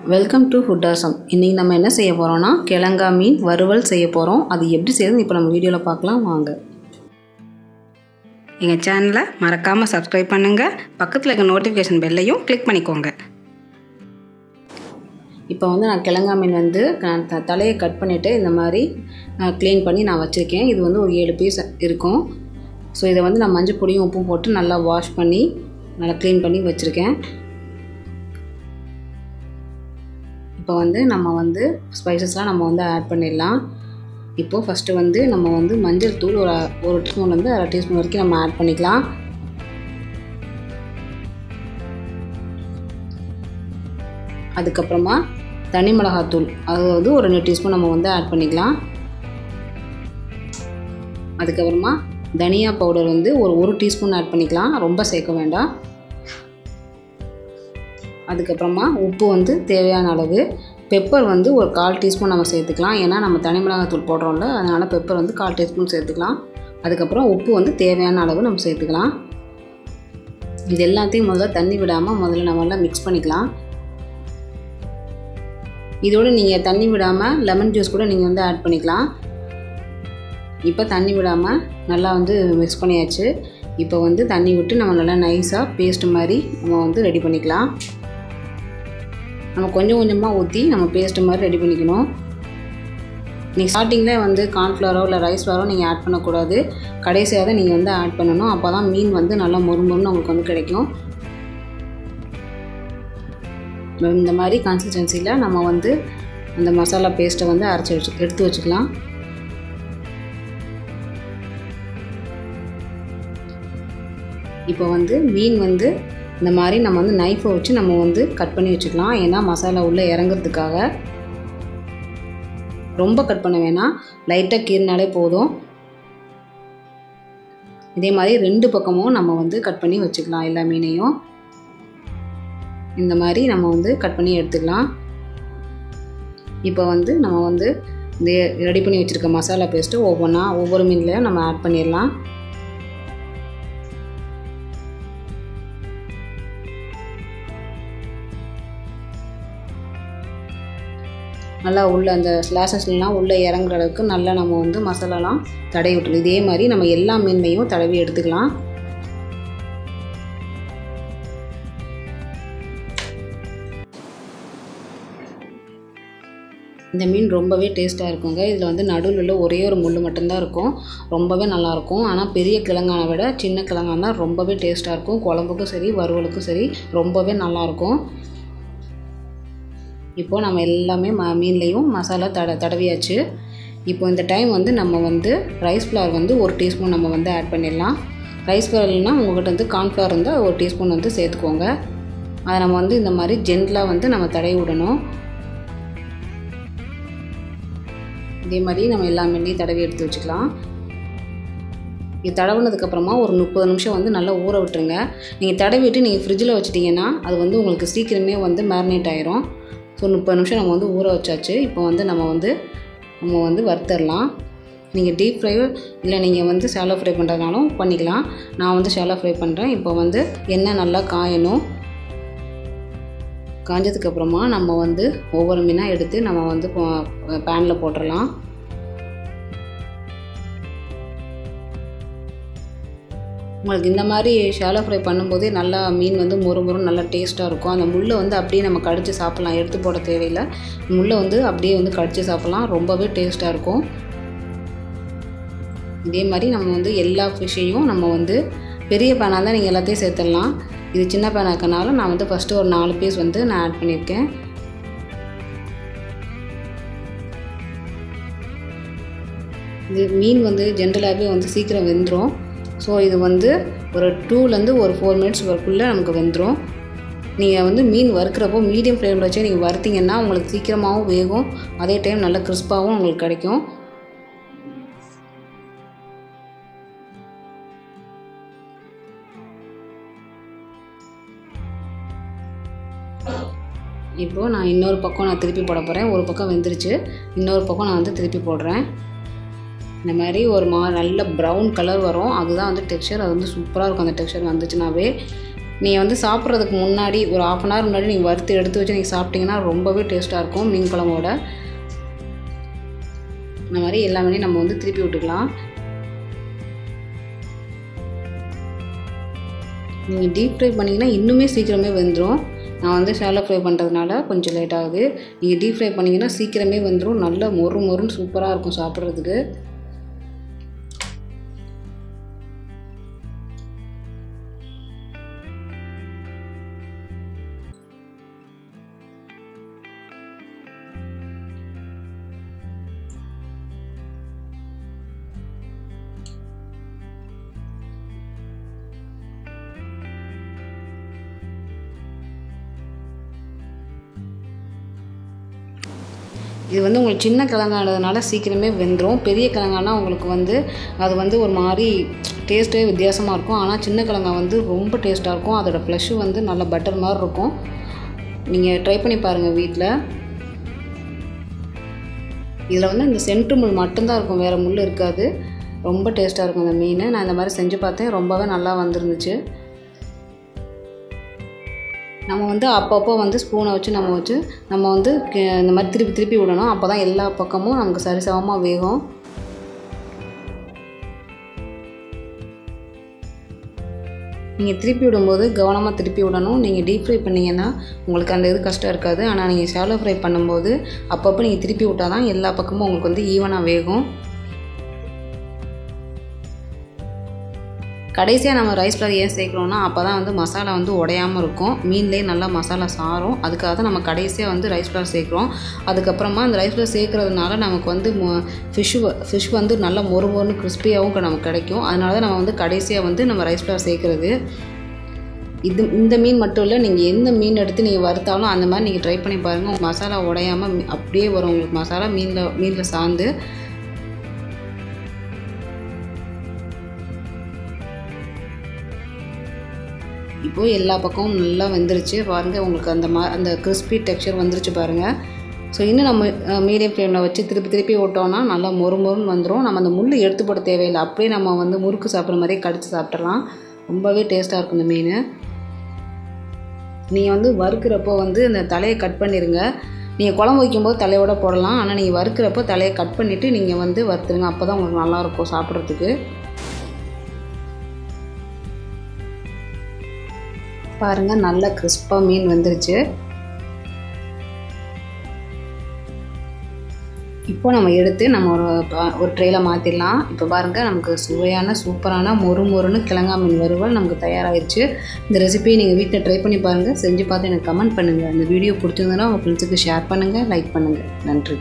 Welcome to food awesome. இன்றைக்கி நம்ம என்ன செய்ய போகிறோம்னா கிழங்கா மீன் வறுவல் செய்ய போகிறோம். அது எப்படி செய்யுதுன்னு இப்போ நம்ம வீடியோவில் பார்க்கலாம் வாங்க. எங்கள் சேனலை மறக்காமல் சப்ஸ்கிரைப் பண்ணுங்கள். பக்கத்தில் இருக்க நோட்டிஃபிகேஷன் பெல்லையும் கிளிக் பண்ணிக்கோங்க. இப்போ நான் கிழங்கா மீன் தலையை கட் பண்ணிவிட்டு இந்த மாதிரி க்ளீன் பண்ணி நான் வச்சுருக்கேன். இது ஒரு 7 பீஸ் இருக்கும். ஸோ இதை நான் மஞ்சள் பொடியும் உப்பும் போட்டு நல்லா வாஷ் பண்ணி நல்லா க்ளீன் பண்ணி வச்சுருக்கேன். இப்போ நம்ம ஸ்பைசஸ்லாம் நம்ம ஆட் பண்ணிடலாம். இப்போது ஃபஸ்ட்டு நம்ம மஞ்சள் தூள் ஒரு டீஸ்பூன்லேருந்து அரை டீஸ்பூன் வரைக்கும் நம்ம ஆட் பண்ணிக்கலாம். அதுக்கப்புறமா தனி மிளகாத்தூள் அது ஒரு 2 டீஸ்பூன் நம்ம ஆட் பண்ணிக்கலாம். அதுக்கப்புறமா தனியா பவுடர் ஒரு டீஸ்பூன் ஆட் பண்ணிக்கலாம், ரொம்ப சேர்க்க வேண்டாம். அதுக்கப்புறமா உப்பு தேவையான அளவு, பெப்பர் ஒரு 1/4 டீஸ்பூன் நம்ம சேர்த்துக்கலாம். ஏன்னா நம்ம தனி மிளகாத்தூள் போடுறோம்ல, அதனால் பெப்பர் 1/4 டீஸ்பூன் சேர்த்துக்கலாம். அதுக்கப்புறம் உப்பு தேவையான அளவு நம்ம சேர்த்துக்கலாம். இது எல்லாத்தையும் முதல்ல தண்ணி விடாமல் நம்ம மிக்ஸ் பண்ணிக்கலாம். இதோடு நீங்கள் தண்ணி விடாமல் லெமன் ஜூஸ் கூட நீங்கள் ஆட் பண்ணிக்கலாம். இப்போ தண்ணி விடாமல் நல்லா மிக்ஸ் பண்ணியாச்சு. இப்போ தண்ணி விட்டு நம்ம நல்லா நைஸாக பேஸ்ட் மாதிரி நம்ம ரெடி பண்ணிக்கலாம். நம்ம கொஞ்சம் கொஞ்சமாக ஊற்றி நம்ம பேஸ்ட்டு மாதிரி ரெடி பண்ணிக்கணும். நீங்கள் ஸ்டார்டிங்கில் கார்ன்ஃப்ளவரோ இல்லை ரைஸ் ஃப்ளவரோ நீங்கள் ஆட் பண்ணக்கூடாது. கடைசியாக தான் நீங்கள் ஆட் பண்ணணும். அப்போ தான் மீன் நல்லா மொறுமொறுன்னு உங்களுக்கு கிடைக்கும். இந்த மாதிரி கன்சிஸ்டன்சியில் நம்ம அந்த மசாலா பேஸ்ட்டை அரைச்சி எடுத்து வச்சுக்கலாம். இப்போ மீன் இந்த மாதிரி நம்ம நைஃபை வச்சு நம்ம கட் பண்ணி வச்சுக்கலாம். ஏன்னா மசாலா உள்ளே இறங்குறதுக்காக. ரொம்ப கட் பண்ண வேணாம், லைட்டாக கீறினாலே போதும். இதே மாதிரி 2 பக்கமும் நம்ம கட் பண்ணி வச்சுக்கலாம். எல்லா மீனையும் இந்த மாதிரி நம்ம கட் பண்ணி எடுத்துக்கலாம். இப்போ நம்ம இந்த ரெடி பண்ணி வச்சுருக்க மசாலா பேஸ்ட்டு ஒவ்வொரு மீன்லையும் நம்ம ஆட் பண்ணிடலாம். நல்லா உள்ளே அந்த ஸ்லாஷஸ்லாம் உள்ளே இறங்குற அளவுக்கு நல்லா நம்ம மசாலாலாம் தடவி விட்டுலாம். இதே மாதிரி நம்ம எல்லா மீன்லையும் தடவி எடுத்துக்கலாம். இந்த மீன் ரொம்பவே டேஸ்ட்டாக இருக்குங்க. இதில் நடுவில் உள்ள ஒரே ஒரு முள் மட்டும்தான் இருக்கும். ரொம்பவே நல்லாயிருக்கும். ஆனால் பெரிய கிழங்கானை விட சின்ன கிழங்கானா ரொம்பவே டேஸ்ட்டாக இருக்கும். குழம்புக்கும் சரி வறுவலுக்கும் சரி ரொம்பவே நல்லாயிருக்கும். இப்போது நம்ம எல்லாமே மீன்லேயும் மசாலா தடவியாச்சு. இப்போ இந்த டைம் நம்ம ரைஸ் ஃப்ளவர் 1 டீஸ்பூன் நம்ம ஆட் பண்ணிடலாம். ரைஸ் ஃப்ளவர் இல்லைன்னா உங்கள்கிட்ட கார்ன்ஃப்ளவர் இருந்தால் 1 டீஸ்பூன் சேர்த்துக்கோங்க. அதை நம்ம இந்த மாதிரி ஜென்டலாக நம்ம தடவி விடணும். இதே மாதிரி நம்ம எல்லா மீன்லையும் தடவி எடுத்து வச்சுக்கலாம். இது தடவுனதுக்கப்புறமா ஒரு 30 நிமிஷம் நல்லா ஊற விட்டுருங்க. நீங்கள் தடவிட்டு நீங்கள் ஃப்ரிட்ஜில் வச்சிட்டிங்கன்னா அது உங்களுக்கு சீக்கிரமே மேரினேட் ஆயிரும். ஸோ 30 நிமிஷம் நம்ம ஊற வச்சாச்சு. இப்போ நம்ம வறுத்தரலாம். நீங்கள் டீப் ஃப்ரை இல்லை நீங்கள் ஷாலோ ஃப்ரை பண்ணுறதுனாலும் பண்ணிக்கலாம். நான் ஷாலோ ஃப்ரை பண்ணுறேன். இப்போ எண்ணெய் நல்லா காயணும். காஞ்சதுக்கப்புறமா நம்ம ஒவ்வொரு மீனாக எடுத்து நம்ம பேனில் போட்டுடலாம். உங்களுக்கு இந்த மாதிரி ஷாலோ ஃப்ரை பண்ணும்போதே நல்லா மீன் மொறு நல்லா டேஸ்ட்டாக இருக்கும். அந்த முள்ளை அப்படியே நம்ம கடித்து சாப்பிட்லாம், எடுத்து போட தேவையில்லை. முள்ளை அப்படியே கடித்து சாப்பிட்லாம், ரொம்பவே டேஸ்ட்டாக இருக்கும். இதே மாதிரி நம்ம எல்லா ஃபிஷ்ஷையும் நம்ம பெரிய பேனாக தான் நீங்கள் எல்லாத்தையும் சேர்த்துடலாம். இது சின்ன பேனாக இருக்கனால நான் ஃபஸ்ட்டு ஒரு 4 பீஸ் நான் ஆட் பண்ணியிருக்கேன். இது மீன் ஜென்ரலாகவே சீக்கிரம் வெந்துடும். ஸோ இது ஒரு 2லேருந்து ஒரு 4 மினிட்ஸ் வரைக்குள்ளே நமக்கு வெந்துடும். நீங்கள் மீன் வறுக்கிறப்போ மீடியம் ஃப்ளேமில் வச்சு நீங்கள் வறுத்திங்கன்னா உங்களுக்கு சீக்கிரமாகவும் வேகும், அதே டைம் நல்ல கிறிஸ்பாகவும் உங்களுக்கு கிடைக்கும். இப்போது நான் இன்னொரு பக்கம் நான் திருப்பி போட போகிறேன். ஒரு பக்கம் வெந்துருச்சு, இன்னொரு பக்கம் நான் திருப்பி போடுறேன். இந்த மாதிரி ஒரு நல்ல ப்ரௌன் கலர் வரும். அதுதான் டெக்ஸ்சர். அது சூப்பராக இருக்கும். அந்த டெக்ஸ்சர் வந்துச்சுனாவே நீங்கள் வந்து சாப்பிட்றதுக்கு முன்னாடி ஒரு 1/2 hour முன்னாடி நீங்கள் வறுத்து எடுத்து வச்சு நீங்கள் சாப்பிட்டிங்கன்னா ரொம்பவே டேஸ்ட்டாக இருக்கும் மீன் குழம்போட. இந்த மாதிரி எல்லாமே நம்ம வந்து திருப்பி விட்டுக்கலாம். நீங்கள் டீப் ஃப்ரை பண்ணிங்கன்னா இன்னுமே சீக்கிரமே வெந்துடும். நான் வந்து ஷாலோ ஃப்ரை பண்ணுறதுனால கொஞ்சம் லேட் ஆகுது. நீங்கள் டீப் ஃப்ரை பண்ணிங்கன்னா சீக்கிரமே வந்துடும். நல்லா மொறு மொறுன்னு சூப்பராக இருக்கும் சாப்பிட்றதுக்கு. இது வந்து உங்களுக்கு சின்ன கிழங்கானதுனால சீக்கிரமே வெந்துடும். பெரிய கிழங்கானா உங்களுக்கு வந்து அது வந்து ஒரு மாதிரி டேஸ்ட்டே வித்தியாசமாக இருக்கும். ஆனால் சின்ன கிழங்கா வந்து ரொம்ப டேஸ்ட்டாக இருக்கும். அதோடய ஃப்ளஷ்ஷு வந்து நல்ல பட்டர் மாதிரி இருக்கும். நீங்கள் ட்ரை பண்ணி பாருங்கள் வீட்டில். இதில் வந்து இந்த சென்ட்ரு முள் மட்டும்தான் இருக்கும், வேறு முள் இருக்காது. ரொம்ப டேஸ்ட்டாக இருக்கும் இந்த மீன். நான் இந்த மாதிரி செஞ்சு பார்த்தேன், ரொம்பவே நல்லா வந்துருந்துச்சு. நம்ம வந்து அப்பப்போ வந்து ஸ்பூனை வச்சு நம்ம வந்து இந்த மாதிரி திருப்பி திருப்பி விடணும். அப்போ தான் எல்லா பக்கமும் நமக்கு சரிசமமாக வேகும். நீங்கள் திருப்பி விடும்போது கவனமாக திருப்பி விடணும். நீங்கள் டீப் ஃப்ரை பண்ணிங்கன்னா உங்களுக்கு அந்த இது கஷ்டம் இருக்காது. ஆனால் நீங்கள் ஷாலோ ஃப்ரை பண்ணும்போது அப்பப்போ நீங்கள் திருப்பி விட்டால் தான் எல்லா பக்கமும் உங்களுக்கு வந்து ஈவனாக வேகும். கடைசியாக நம்ம ரைஸ் ஃப்ளவர் ஏன் சேர்க்குறோன்னா அப்போ தான் வந்து மசாலா வந்து உடையாமல் இருக்கும். மீன்லேயே நல்லா மசாலா சாரும். அதுக்காக தான் நம்ம கடைசியாக வந்து ரைஸ் ஃப்ளவர் சேர்க்குறோம். அதுக்கப்புறமா அந்த ரைஸ் ஃப்ளவர் சேர்க்குறதுனால நமக்கு வந்து ஃபிஷ் வந்து நல்லா மொறு மொறுன்னு கிறிஸ்பியாகவும் நமக்கு கிடைக்கும். அதனால தான் நம்ம வந்து கடைசியாக வந்து நம்ம ரைஸ் ஃப்ளவர் சேர்க்குறது. இந்த மீன் மட்டும் இல்லை, நீங்கள் எந்த மீன் எடுத்து நீங்கள் வறுத்தாலும் அந்த மாதிரி நீங்கள் ட்ரை பண்ணி பாருங்கள். மசாலா உடையாமல் அப்படியே வரும் உங்களுக்கு மசாலா மீனில் சார்ந்து. இப்போது எல்லா பக்கமும் நல்லா வெந்துருச்சு பாருங்கள். உங்களுக்கு அந்த கிறிஸ்பி டெக்ஸ்சர் வந்துருச்சு பாருங்கள். ஸோ இன்னும் நம்ம மீடியம் ஃப்ளேமில் வச்சு திருப்பி விட்டோன்னா நல்லா மொறு மொறுன்னு வந்துடும். நம்ம அந்த முள் எடுத்து போட தேவையில்லை, அப்படியே நம்ம வந்து முறுக்கு சாப்பிட்ற மாதிரியே கடிச்சு சாப்பிட்றலாம். ரொம்பவே டேஸ்ட்டாக இருக்கும் இந்த மீன். நீங்கள் வந்து வறுக்கிறப்போ வந்து இந்த தலையை கட் பண்ணிடுங்க. நீங்கள் குழம்பு வைக்கும்போது தலையோட போடலாம். ஆனால் நீங்கள் வறுக்கிறப்போ தலையை கட் பண்ணிவிட்டு நீங்கள் வந்து வறுத்துருங்க. அப்போ தான் உங்களுக்கு நல்லாயிருக்கும் சாப்பிட்றதுக்கு. பாருங்கள், நல்ல கிறிஸ்பாக மீன் வந்துருச்சு. இப்போ நம்ம எடுத்து நம்ம ஒரு ட்ரேயில் மாற்றிடலாம். இப்போ பாருங்கள், நமக்கு சுவையான சூப்பரான மொறு மொறுன்னு கிழங்கா மீன் வறுவல் நமக்கு தயாராகிடுச்சு. இந்த ரெசிபியை நீங்கள் வீட்டில் ட்ரை பண்ணி பாருங்கள். செஞ்சு பார்த்து எனக்கு கமெண்ட் பண்ணுங்கள். இந்த வீடியோ பிடிச்சிருந்ததுன்னா உங்கள் ஃப்ரெண்ட்ஸுக்கு ஷேர் பண்ணுங்கள், லைக் பண்ணுங்கள். நன்றி.